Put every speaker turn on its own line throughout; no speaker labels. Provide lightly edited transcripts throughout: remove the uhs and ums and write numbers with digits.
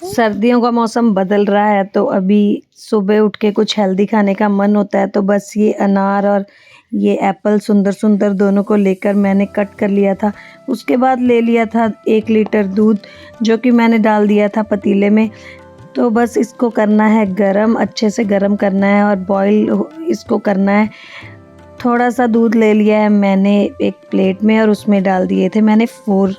सर्दियों का मौसम बदल रहा है तो अभी सुबह उठ के कुछ हेल्दी खाने का मन होता है, तो बस ये अनार और ये एप्पल सुंदर सुंदर दोनों को लेकर मैंने कट कर लिया था। उसके बाद ले लिया था 1 लीटर दूध, जो कि मैंने डाल दिया था पतीले में। तो बस इसको करना है गरम, अच्छे से गरम करना है और बॉईल इसको करना है। थोड़ा सा दूध ले लिया है मैंने एक प्लेट में और उसमें डाल दिए थे मैंने 4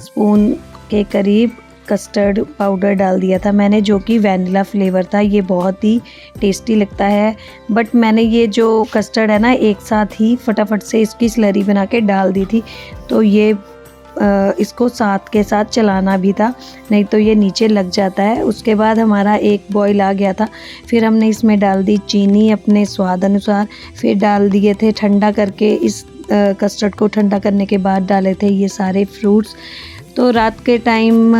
स्पून के करीब कस्टर्ड पाउडर डाल दिया था मैंने, जो कि वैनिला फ्लेवर था। ये बहुत ही टेस्टी लगता है, बट मैंने ये जो कस्टर्ड है ना एक साथ ही फटाफट से इसकी स्लरी बना के डाल दी थी, तो ये इसको साथ के साथ चलाना भी था, नहीं तो ये नीचे लग जाता है। उसके बाद हमारा एक बॉईल आ गया था, फिर हमने इसमें डाल दी चीनी अपने स्वाद अनुसार, फिर डाल दिए थे ठंडा करके इस कस्टर्ड को ठंडा करने के बाद डाले थे ये सारे फ्रूट्स। तो रात के टाइम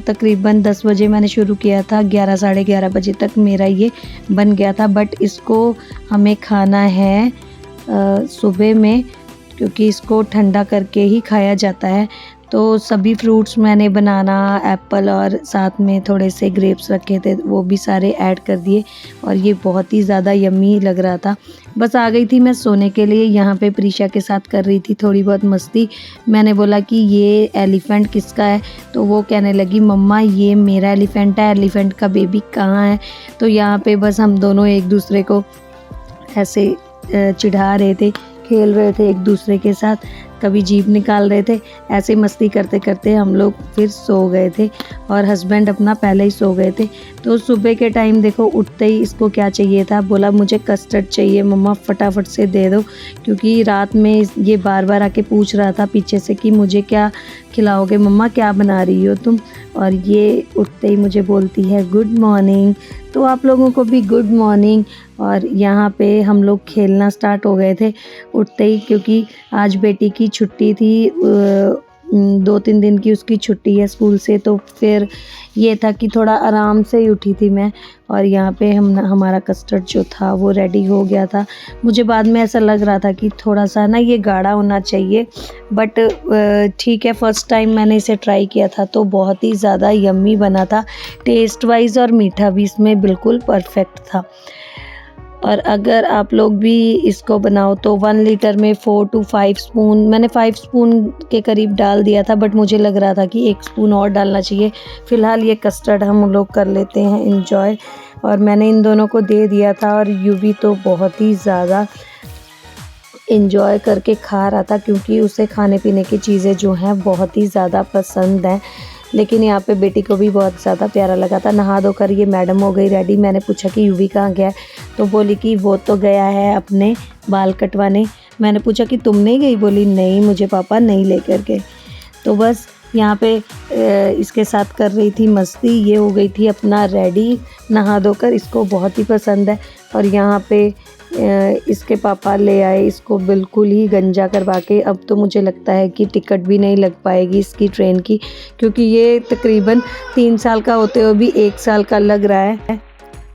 तकरीबन 10 बजे मैंने शुरू किया था, 11 साढ़े 11 बजे तक मेरा ये बन गया था। बट इसको हमें खाना है सुबह में, क्योंकि इसको ठंडा करके ही खाया जाता है। तो सभी फ्रूट्स मैंने बनाना एप्पल और साथ में थोड़े से ग्रेप्स रखे थे, वो भी सारे ऐड कर दिए और ये बहुत ही ज़्यादा यम्मी लग रहा था। बस आ गई थी मैं सोने के लिए। यहाँ पे प्रीशा के साथ कर रही थी थोड़ी बहुत मस्ती। मैंने बोला कि ये एलिफेंट किसका है, तो वो कहने लगी मम्मा ये मेरा एलिफेंट है, एलिफेंट का बेबी कहाँ है। तो यहाँ पे बस हम दोनों एक दूसरे को ऐसे चिढ़ा रहे थे, खेल रहे थे एक दूसरे के साथ, कभी जीभ निकाल रहे थे। ऐसे मस्ती करते करते हम लोग फिर सो गए थे और हस्बैंड अपना पहले ही सो गए थे। तो सुबह के टाइम देखो उठते ही इसको क्या चाहिए था, बोला मुझे कस्टर्ड चाहिए मम्मा, फटाफट से दे दो, क्योंकि रात में ये बार बार आके पूछ रहा था पीछे से कि मुझे क्या खिलाओगे मम्मा, क्या बना रही हो तुम। और ये उठते ही मुझे बोलती है गुड मॉर्निंग। तो आप लोगों को भी गुड मॉर्निंग। और यहाँ पे हम लोग खेलना स्टार्ट हो गए थे उठते ही, क्योंकि आज बेटी की छुट्टी थी, 2-3 दिन की उसकी छुट्टी है स्कूल से। तो फिर ये था कि थोड़ा आराम से ही उठी थी मैं। और यहाँ पे हमारा कस्टर्ड जो था वो रेडी हो गया था। मुझे बाद में ऐसा लग रहा था कि थोड़ा सा ना ये गाढ़ा होना चाहिए, बट ठीक है, फ़र्स्ट टाइम मैंने इसे ट्राई किया था तो बहुत ही ज़्यादा यम्मी बना था टेस्ट वाइज, और मीठा भी इसमें बिल्कुल परफेक्ट था। और अगर आप लोग भी इसको बनाओ तो 1 लीटर में 4 to 5 स्पून, मैंने 5 स्पून के करीब डाल दिया था, बट मुझे लग रहा था कि 1 स्पून और डालना चाहिए। फ़िलहाल ये कस्टर्ड हम लोग कर लेते हैं इंजॉय। और मैंने इन दोनों को दे दिया था और यूवी तो बहुत ही ज़्यादा इंजॉय करके खा रहा था, क्योंकि उसे खाने पीने की चीज़ें जो हैं बहुत ही ज़्यादा पसंद हैं। लेकिन यहाँ पे बेटी को भी बहुत ज़्यादा प्यारा लगा था। नहा धोकर ये मैडम हो गई रेडी। मैंने पूछा कि यूवी कहाँ गया है, तो बोली कि वो तो गया है अपने बाल कटवाने। मैंने पूछा कि तुम नहीं गई, बोली नहीं मुझे पापा नहीं लेकर गए। तो बस यहाँ पे इसके साथ कर रही थी मस्ती। ये हो गई थी अपना रेडी नहा धोकर, इसको बहुत ही पसंद है। और यहाँ पे इसके पापा ले आए इसको बिल्कुल ही गंजा करवा के। अब तो मुझे लगता है कि टिकट भी नहीं लग पाएगी इसकी ट्रेन की, क्योंकि ये तकरीबन 3 साल का होते हुए भी 1 साल का लग रहा है।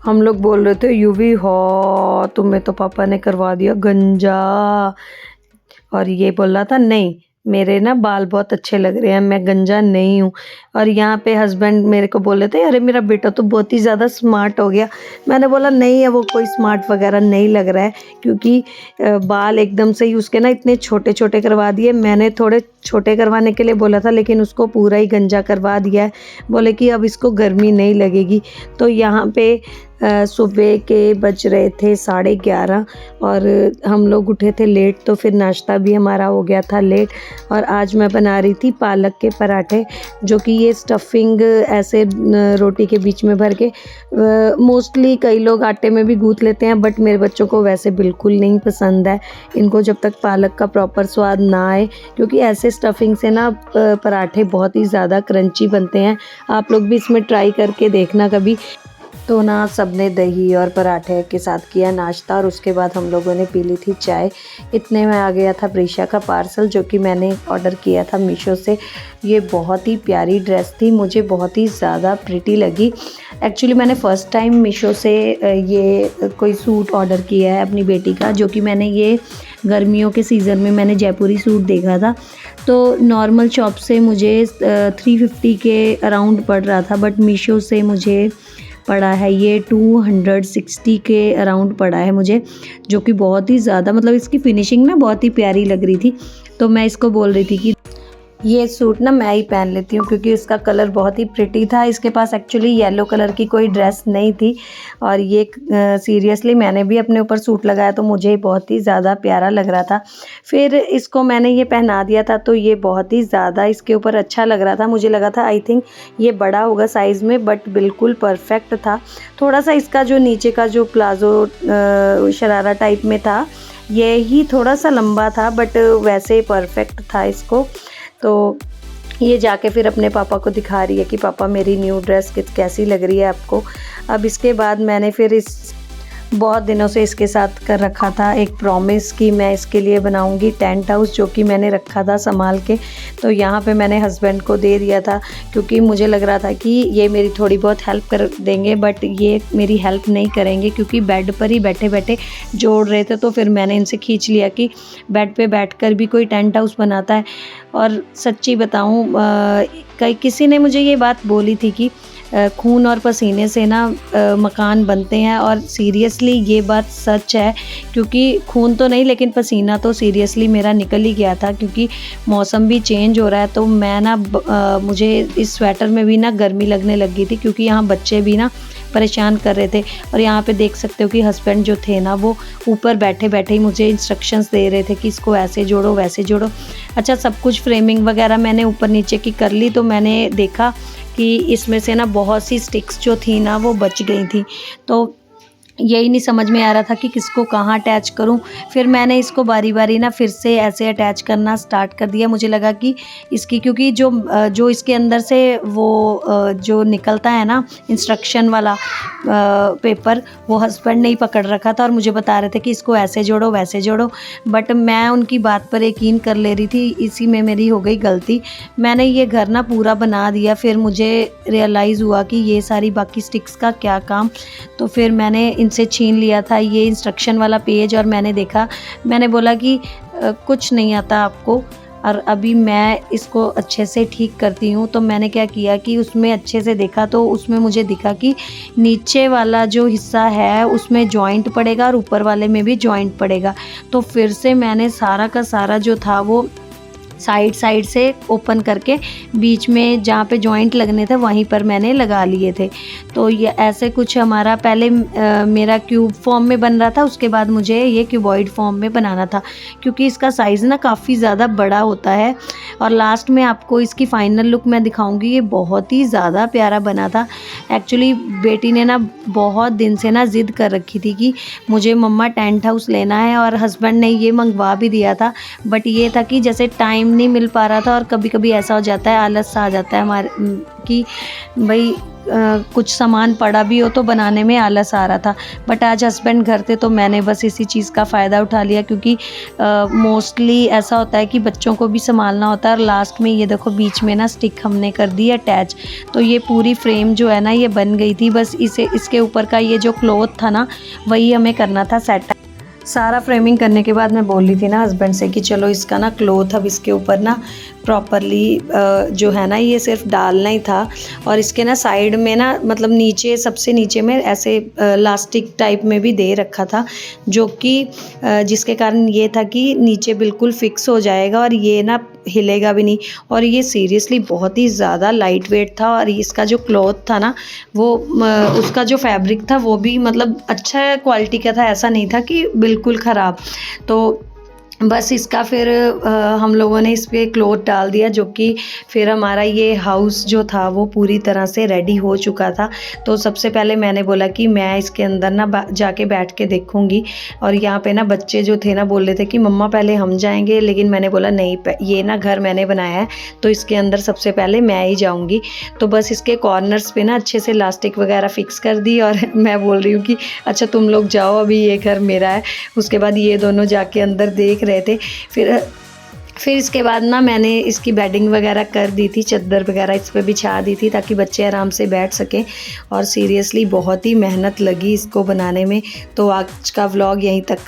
हम लोग बोल रहे थे यूवी हो तुम्हें तो पापा ने करवा दिया गंजा, और ये बोल रहा था नहीं मेरे ना बाल बहुत अच्छे लग रहे हैं, मैं गंजा नहीं हूँ। और यहाँ पे हस्बैंड मेरे को बोल रहे थे अरे मेरा बेटा तो बहुत ही ज़्यादा स्मार्ट हो गया। मैंने बोला नहीं है, वो कोई स्मार्ट वगैरह नहीं लग रहा है, क्योंकि बाल एकदम से ही उसके ना इतने छोटे छोटे करवा दिए। मैंने थोड़े छोटे करवाने के लिए बोला था, लेकिन उसको पूरा ही गंजा करवा दिया है। बोले कि अब इसको गर्मी नहीं लगेगी। तो यहाँ पे सुबह के बज रहे थे 11:30 और हम लोग उठे थे लेट, तो फिर नाश्ता भी हमारा हो गया था लेट। और आज मैं बना रही थी पालक के पराठे, जो कि ये स्टफिंग ऐसे रोटी के बीच में भर के, मोस्टली कई लोग आटे में भी गूँथ लेते हैं, बट मेरे बच्चों को वैसे बिल्कुल नहीं पसंद है। इनको जब तक पालक का प्रॉपर स्वाद ना आए, क्योंकि ऐसे स्टफिंग से ना पराठे बहुत ही ज़्यादा क्रंची बनते हैं। आप लोग भी इसमें ट्राई करके देखना कभी। तो ना सबने दही और पराठे के साथ किया नाश्ता, और उसके बाद हम लोगों ने पी ली थी चाय। इतने में आ गया था प्रीशा का पार्सल, जो कि मैंने ऑर्डर किया था मीशो से। ये बहुत ही प्यारी ड्रेस थी, मुझे बहुत ही ज़्यादा प्रिटी लगी। एक्चुअली मैंने फ़र्स्ट टाइम मीशो से ये कोई सूट ऑर्डर किया है अपनी बेटी का, जो कि मैंने ये गर्मियों के सीज़न में मैंने जयपुरी सूट देखा था, तो नॉर्मल शॉप से मुझे 350 के अराउंड पड़ रहा था, बट मीशो से मुझे पड़ा है ये 260 के अराउंड पड़ा है मुझे, जो कि बहुत ही ज़्यादा मतलब इसकी फिनिशिंग ना बहुत ही प्यारी लग रही थी। तो मैं इसको बोल रही थी कि ये सूट ना मैं ही पहन लेती हूँ, क्योंकि इसका कलर बहुत ही प्रिटी था। इसके पास एक्चुअली येलो कलर की कोई ड्रेस नहीं थी, और ये सीरियसली मैंने भी अपने ऊपर सूट लगाया तो मुझे बहुत ही ज़्यादा प्यारा लग रहा था। फिर इसको मैंने ये पहना दिया था तो ये बहुत ही ज़्यादा इसके ऊपर अच्छा लग रहा था। मुझे लगा था आई थिंक ये बड़ा होगा साइज़ में, बट बिल्कुल परफेक्ट था। थोड़ा सा इसका जो नीचे का जो प्लाजो शरारा टाइप में था, ये ही थोड़ा सा लंबा था, बट वैसे परफेक्ट था इसको। तो ये जाके फिर अपने पापा को दिखा रही है कि पापा मेरी न्यू ड्रेस कैसी लग रही है आपको। अब इसके बाद मैंने फिर इस बहुत दिनों से इसके साथ कर रखा था एक प्रॉमिस कि मैं इसके लिए बनाऊंगी टेंट हाउस, जो कि मैंने रखा था संभाल के। तो यहाँ पे मैंने हस्बैंड को दे दिया था, क्योंकि मुझे लग रहा था कि ये मेरी थोड़ी बहुत हेल्प कर देंगे, बट ये मेरी हेल्प नहीं करेंगे, क्योंकि बेड पर ही बैठे बैठे जोड़ रहे थे। तो फिर मैंने इनसे खींच लिया कि बेड पे बैठकर भी कोई टेंट हाउस बनाता है। और सच्ची बताऊँ, किसी ने मुझे ये बात बोली थी कि खून और पसीने से ना मकान बनते हैं, और सीरियसली ये बात सच है, क्योंकि खून तो नहीं लेकिन पसीना तो सीरियसली मेरा निकल ही गया था, क्योंकि मौसम भी चेंज हो रहा है। तो मैं ना मुझे इस स्वेटर में भी ना गर्मी लगने लग गई थी, क्योंकि यहाँ बच्चे भी ना परेशान कर रहे थे। और यहाँ पे देख सकते हो कि हस्बैंड जो थे ना, वो ऊपर बैठे बैठे ही मुझे इंस्ट्रक्शंस दे रहे थे कि इसको ऐसे जोड़ो वैसे जोड़ो। अच्छा, सब कुछ फ्रेमिंग वगैरह मैंने ऊपर नीचे की कर ली, तो मैंने देखा कि इसमें से ना बहुत सी स्टिक्स जो थी ना वो बच गई थी। तो यही नहीं समझ में आ रहा था कि किसको कहाँ अटैच करूं। फिर मैंने इसको बारी बारी ना फिर से ऐसे अटैच करना स्टार्ट कर दिया। मुझे लगा कि इसकी, क्योंकि जो इसके अंदर से वो जो निकलता है ना इंस्ट्रक्शन वाला पेपर, वो हस्बैंड ने ही पकड़ रखा था और मुझे बता रहे थे कि इसको ऐसे जोड़ो वैसे जोड़ो, बट मैं उनकी बात पर यकीन कर ले रही थी। इसी में मेरी हो गई गलती। मैंने ये घर ना पूरा बना दिया, फिर मुझे रियलाइज़ हुआ कि ये सारी बाकी स्टिक्स का क्या काम। तो फिर मैंने इनसे छीन लिया था ये इंस्ट्रक्शन वाला पेज, और मैंने देखा, मैंने बोला कि कुछ नहीं आता आपको, और अभी मैं इसको अच्छे से ठीक करती हूँ। तो मैंने क्या किया कि उसमें अच्छे से देखा, तो उसमें मुझे दिखा कि नीचे वाला जो हिस्सा है उसमें जॉइंट पड़ेगा और ऊपर वाले में भी जॉइंट पड़ेगा। तो फिर से मैंने सारा का सारा जो था वो साइड से ओपन करके बीच में जहाँ पे जॉइंट लगने थे वहीं पर मैंने लगा लिए थे। तो ये ऐसे कुछ हमारा पहले मेरा क्यूब फॉर्म में बन रहा था, उसके बाद मुझे ये क्यूबॉइड फॉर्म में बनाना था, क्योंकि इसका साइज़ ना काफ़ी ज़्यादा बड़ा होता है। और लास्ट में आपको इसकी फ़ाइनल लुक मैं दिखाऊंगी। ये बहुत ही ज़्यादा प्यारा बना था। एक्चुअली बेटी ने ना बहुत दिन से ना ज़िद कर रखी थी कि मुझे मम्मा टेंट हाउस लेना है, और हस्बैंड ने ये मंगवा भी दिया था, बट ये था कि जैसे टाइम नहीं मिल पा रहा था, और कभी कभी ऐसा हो जाता है, आलस सा आ जाता है हमारे कि भाई कुछ सामान पड़ा भी हो तो बनाने में आलस आ रहा था। बट आज हस्बैंड घर थे तो मैंने बस इसी चीज़ का फ़ायदा उठा लिया, क्योंकि मोस्टली ऐसा होता है कि बच्चों को भी संभालना होता है। और लास्ट में ये देखो बीच में ना स्टिक हमने कर दी अटैच। तो ये पूरी फ्रेम जो है ना ये बन गई थी। बस इसके ऊपर का ये जो क्लॉथ था ना वही हमें करना था सेट। सारा फ्रेमिंग करने के बाद मैं बोल रही थी ना हस्बैंड से कि चलो इसका ना क्लॉथ अब इसके ऊपर ना प्रॉपरली जो है ना ये सिर्फ डालना ही था। और इसके ना साइड में ना मतलब नीचे सबसे नीचे में ऐसे लास्टिक टाइप में भी दे रखा था, जो कि जिसके कारण ये था कि नीचे बिल्कुल फिक्स हो जाएगा और ये ना हिलेगा भी नहीं। और ये सीरियसली बहुत ही ज़्यादा लाइट वेट था, और इसका जो क्लॉथ था ना वो उसका जो फैब्रिक था वो भी मतलब अच्छा क्वालिटी का था, ऐसा नहीं था कि बिल्कुल ख़राब। तो बस इसका फिर हम लोगों ने इस पर क्लॉथ डाल दिया, जो कि फिर हमारा ये हाउस जो था वो पूरी तरह से रेडी हो चुका था। तो सबसे पहले मैंने बोला कि मैं इसके अंदर ना जाके बैठ के देखूंगी। और यहाँ पे ना बच्चे जो थे ना बोल रहे थे कि मम्मा पहले हम जाएंगे, लेकिन मैंने बोला नहीं, ये ना घर मैंने बनाया है तो इसके अंदर सबसे पहले मैं ही जाऊँगी। तो बस इसके कॉर्नर्स पे ना अच्छे से इलास्टिक वगैरह फिक्स कर दी, और मैं बोल रही हूँ कि अच्छा तुम लोग जाओ, अभी ये घर मेरा है। उसके बाद ये दोनों जाके अंदर देख रहे थे। फिर इसके बाद ना मैंने इसकी बेडिंग वगैरह कर दी थी, चादर वगैरह इस पर बिछा दी थी ताकि बच्चे आराम से बैठ सकें। और सीरियसली बहुत ही मेहनत लगी इसको बनाने में। तो आज का व्लॉग यहीं तक।